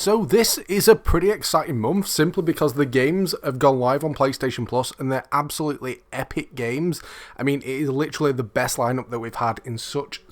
So this is a pretty exciting month simply because the games have gone live on PlayStation Plus and they're absolutely epic games. I mean, it is literally the best lineup that we've had in such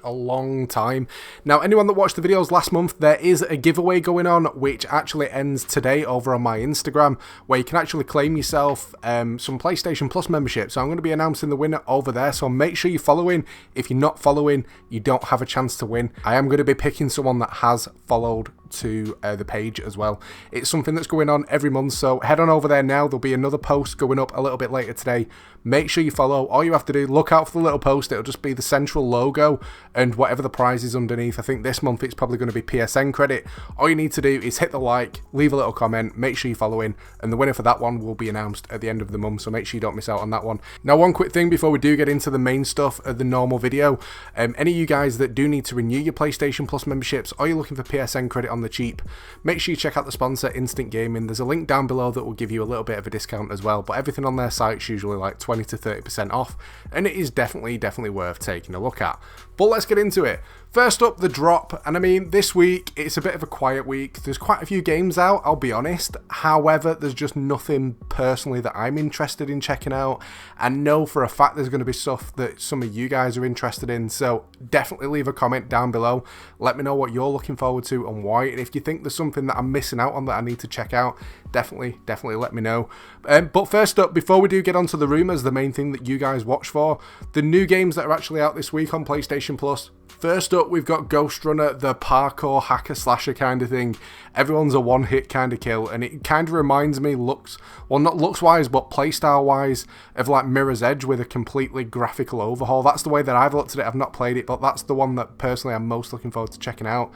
a long time. Now, anyone that watched the videos last month, there is a giveaway going on which actually ends today over on my Instagram, where you can actually claim yourself some PlayStation Plus membership. So I'm going to be announcing the winner over there, so make sure you're following. If you're not following, you don't have a chance to win. I am going to be picking someone that has followed to the page as well. It's something that's going on every month, so head on over there now. There'll be another post going up a little bit later today. Make sure you follow. All you have to do, look out for the little post. It'll just be the central logo and whatever the prize is underneath. I think this month it's probably going to be PSN credit. All you need to do is hit the like, leave a little comment, make sure you're following, and the winner for that one will be announced at the end of the month, so make sure you don't miss out on that one. Now, one quick thing before we do get into the main stuff of the normal video, any of you guys that do need to renew your PlayStation Plus memberships, or you're looking for PSN credit on the cheap, make sure you check out the sponsor, Instant Gaming. There's a link down below that will give you a little bit of a discount as well, but everything on their site is usually like 20 to 30% off, and it is definitely worth taking a look at. But let's get into it. First up, the drop, and I mean, this week, it's a bit of a quiet week. There's quite a few games out, I'll be honest. However, there's just nothing personally that I'm interested in checking out. I know for a fact there's going to be stuff that some of you guys are interested in, so definitely leave a comment down below. Let me know what you're looking forward to and why, and if you think there's something that I'm missing out on that I need to check out, definitely let me know. But first up, before we do get onto the rumours, the main thing that you guys watch for, the new games that are actually out this week on PlayStation Plus. First up, we've got Ghost Runner, the parkour hacker slasher kind of thing. Everyone's a one-hit kind of kill, and it kind of reminds me, not looks-wise, but playstyle-wise, of like Mirror's Edge with a completely graphical overhaul. That's the way that I've looked at it. I've not played it, but that's the one that personally I'm most looking forward to checking out.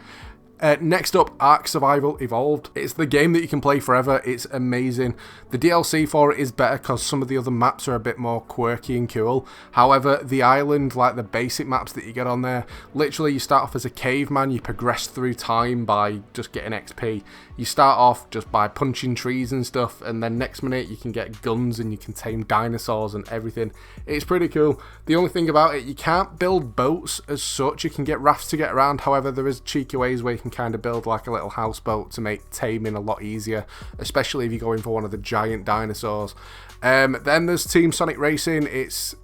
Next up, Ark Survival Evolved. It's the game that you can play forever. It's amazing. The DLC for it is better because some of the other maps are a bit more quirky and cool. However, the island, like the basic maps that you get on there, literally you start off as a caveman, you progress through time by just getting XP. You start off just by punching trees and stuff, and then next minute you can get guns and you can tame dinosaurs and everything. It's pretty cool. The only thing about it, you can't build boats as such. You can get rafts to get around. However, there is cheeky ways where you can kind of build like a little houseboat to make taming a lot easier, especially if you're going for one of the giant dinosaurs. Then there's Team Sonic Racing. It's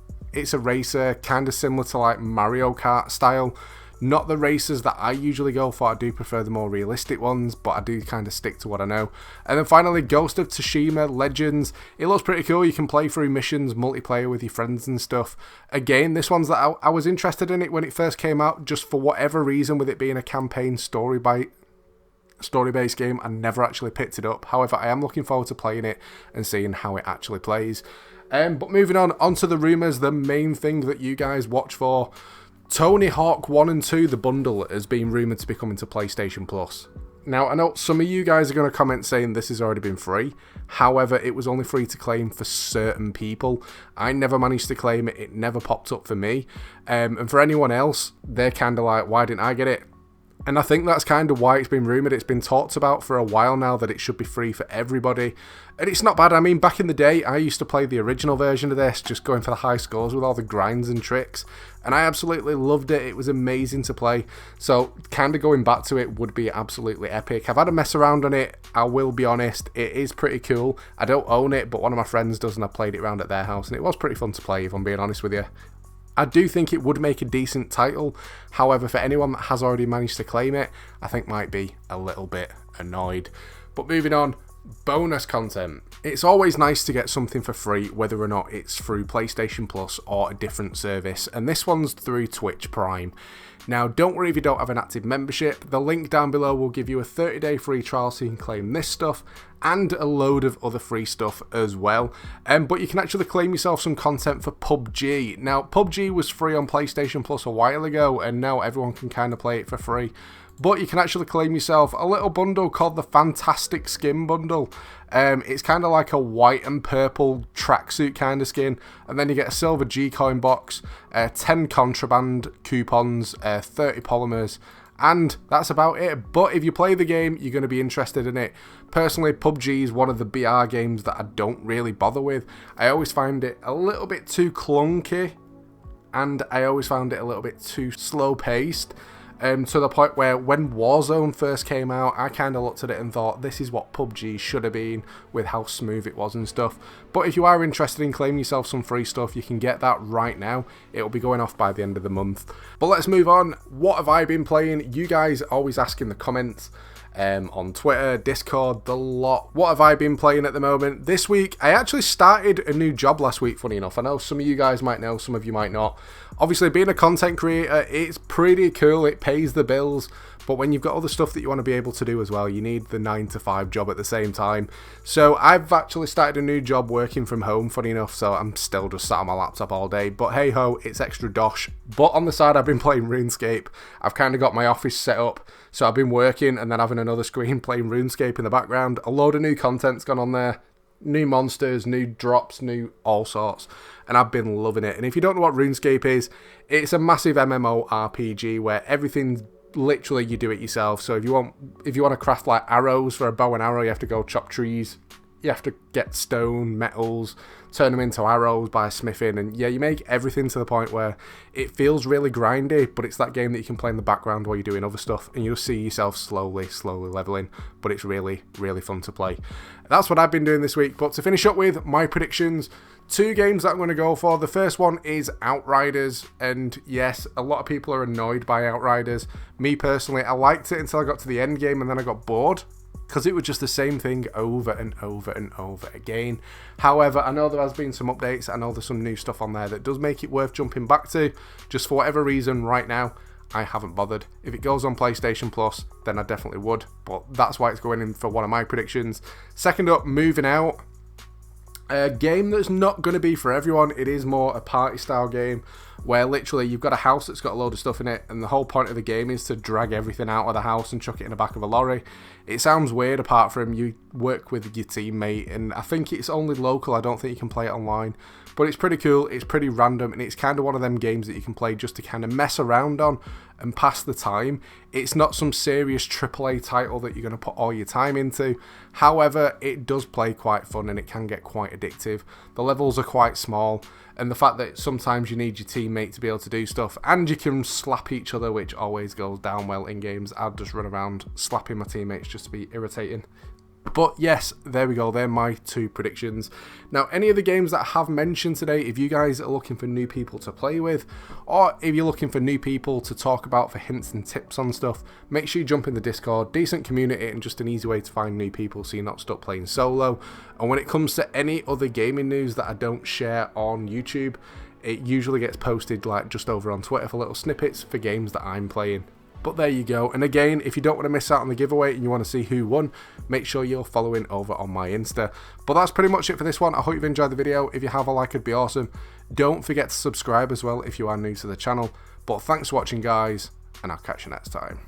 a racer kind of similar to like Mario Kart style. Not the racers that I usually go for. I do prefer the more realistic ones, but I do kind of stick to what I know. And then finally, Ghost of Tashima Legends. It looks pretty cool. You can play through missions, multiplayer with your friends and stuff. Again, this one's that I was interested in it when it first came out, just for whatever reason, with it being a campaign story-based game, I never actually picked it up. However, I am looking forward to playing it and seeing how it actually plays. But moving on to the rumours, the main thing that you guys watch for, Tony Hawk 1 and 2, the bundle, has been rumoured to be coming to PlayStation Plus. Now, I know some of you guys are going to comment saying this has already been free. However, it was only free to claim for certain people. I never managed to claim it. It never popped up for me. And for anyone else, they're kind of like, why didn't I get it? And I think that's kind of why it's been rumoured. It's been talked about for a while now that it should be free for everybody. And it's not bad. I mean, back in the day, I used to play the original version of this, just going for the high scores with all the grinds and tricks. And I absolutely loved it. It was amazing to play. So kind of going back to it would be absolutely epic. I've had a mess around on it. I will be honest. It is pretty cool. I don't own it, but one of my friends does, and I played it around at their house. And it was pretty fun to play, if I'm being honest with you. I do think it would make a decent title. However, for anyone that has already managed to claim it, I think might be a little bit annoyed. But moving on, bonus content. It's always nice to get something for free, whether or not it's through PlayStation Plus or a different service, and this one's through Twitch Prime. Now, don't worry if you don't have an active membership. The link down below will give you a 30-day free trial so you can claim this stuff and a load of other free stuff as well. But you can actually claim yourself some content for PUBG. Now, PUBG was free on PlayStation Plus a while ago, and now everyone can kind of play it for free. But you can actually claim yourself a little bundle called the Fantastic Skin Bundle. It's kind of like a white and purple tracksuit kind of skin, and then you get a silver G-coin box, 10 contraband coupons, 30 polymers, and that's about it. But if you play the game, you're going to be interested in it. Personally, PUBG is one of the BR games that I don't really bother with. I always find it a little bit too clunky, and I always found it a little bit too slow-paced. to the point where when Warzone first came out, I kind of looked at it and thought, this is what PUBG should have been with how smooth it was and stuff. But if you are interested in claiming yourself some free stuff, you can get that right now. It will be going off by the end of the month. But let's move on. What have I been playing? You guys always ask in the comments. On Twitter, Discord, the lot. What have I been playing at the moment? This week, I actually started a new job last week, funny enough. I know some of you guys might know, some of you might not. Obviously, being a content creator, it's pretty cool. It pays the bills. But when you've got other stuff that you want to be able to do as well, you need the 9-to-5 job at the same time. So I've actually started a new job working from home, funny enough. So I'm still just sat on my laptop all day. But hey ho, it's extra dosh. But on the side, I've been playing RuneScape. I've kind of got my office set up. So I've been working and then having another screen playing RuneScape in the background. A load of new content's gone on there. New monsters, new drops, new all sorts. And I've been loving it. And if you don't know what RuneScape is, it's a massive MMORPG where everything's literally you do it yourself. So if you want to craft like arrows for a bow and arrow, you have to go chop trees. You have to get stone, metals, turn them into arrows by smithing, and yeah, you make everything to the point where it feels really grindy, but it's that game that you can play in the background while you're doing other stuff, and you'll see yourself slowly leveling, but it's really fun to play. That's what I've been doing this week. But to finish up with my predictions, 2 games that I'm going to go for. The first one is Outriders, and yes, a lot of people are annoyed by Outriders. Me personally, I liked it until I got to the end game, and then I got bored, because it was just the same thing over and over and over again. However, I know there has been some updates. I know there's some new stuff on there that does make it worth jumping back to. Just for whatever reason, right now, I haven't bothered. If it goes on PlayStation Plus, then I definitely would. But that's why it's going in for one of my predictions. Second up, Moving Out. A game that's not going to be for everyone. It is more a party style game where literally you've got a house that's got a load of stuff in it, and the whole point of the game is to drag everything out of the house and chuck it in the back of a lorry. It sounds weird apart from you work with your teammate, and I think it's only local. I don't think you can play it online, but it's pretty cool. It's pretty random, and it's kind of one of them games that you can play just to kind of mess around on and pass the time. It's not some serious AAA title that you're going to put all your time into. However, it does play quite fun, and it can get quite addictive. The levels are quite small, and the fact that sometimes you need your teammate to be able to do stuff, and you can slap each other, which always goes down well in games. I'd just run around slapping my teammates just to be irritating. But yes, there we go. They're my 2 predictions. Now, any of the games that I have mentioned today, if you guys are looking for new people to play with, or if you're looking for new people to talk about for hints and tips on stuff, make sure you jump in the Discord. Decent community and just an easy way to find new people so you're not stuck playing solo. And when it comes to any other gaming news that I don't share on YouTube, it usually gets posted like just over on Twitter for little snippets for games that I'm playing. But there you go. And again, if you don't want to miss out on the giveaway and you want to see who won, make sure you're following over on my Insta. But that's pretty much it for this one. I hope you've enjoyed the video. If you have, a like would be awesome. Don't forget to subscribe as well if you are new to the channel. But thanks for watching, guys, and I'll catch you next time.